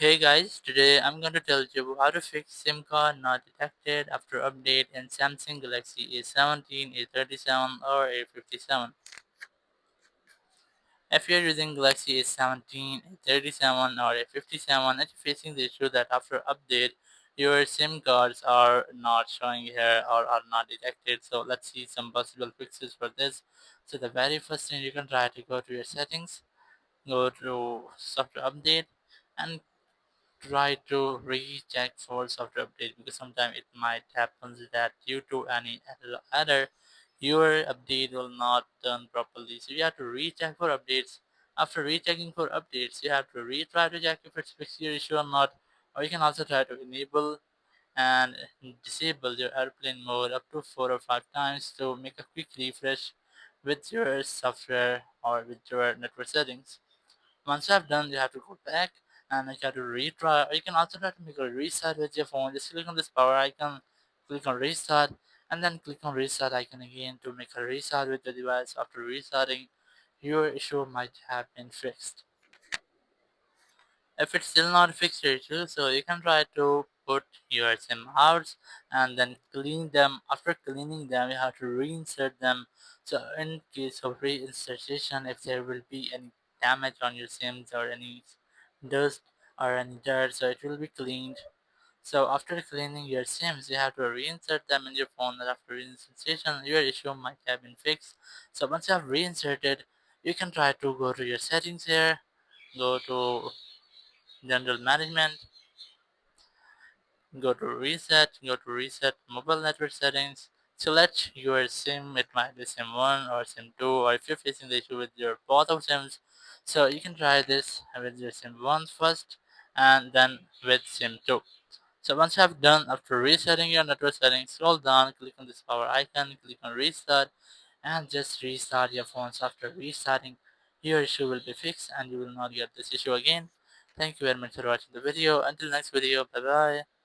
Hey guys, today I'm going to tell you how to fix SIM card not detected after update in Samsung Galaxy A17, A37 or A57. If you're using Galaxy A17, A37 or A57 and you're facing the issue that after update your SIM cards are not showing here or are not detected, so let's see some possible fixes for this. So the very first thing you can try to go to your settings, go to software update and try to recheck for software update because sometimes it might happen that due to any error your update will not done properly, so you have to recheck for updates. After rechecking for updates you have to retry to check if it's fixed your issue or not, or you can also try to enable and disable your airplane mode up to 4 or 5 times to make a quick refresh with your software or with your network settings. Once you have done, you have to go back and you have to retry. Or you can also try to make a restart with your phone. Just click on this power icon, click on restart, and then click on restart icon again to make a restart with the device. After restarting, your issue might have been fixed. If it's still not fixed your issue, so you can try to put your SIM out and then clean them. After cleaning them, you have to reinsert them. So in case of reinsertion, if there will be any damage on your SIMs or any dust or any dirt, so it will be cleaned. So after cleaning your SIMs, you have to reinsert them in your phone, and after reinsertion, your issue might have been fixed. So once you have reinserted, you can try to go to your settings here, go to general management, go to reset mobile network settings, select your SIM, it might be SIM 1 or SIM 2, or if you're facing the issue with your both of SIMs, so you can try this with your SIM 1 first and then with SIM 2. So once you have done, after resetting your network settings, scroll down, click on this power icon, click on restart, and just restart your phones. After restarting, your issue will be fixed and you will not get this issue again. Thank you very much for watching the video. Until next video, bye bye.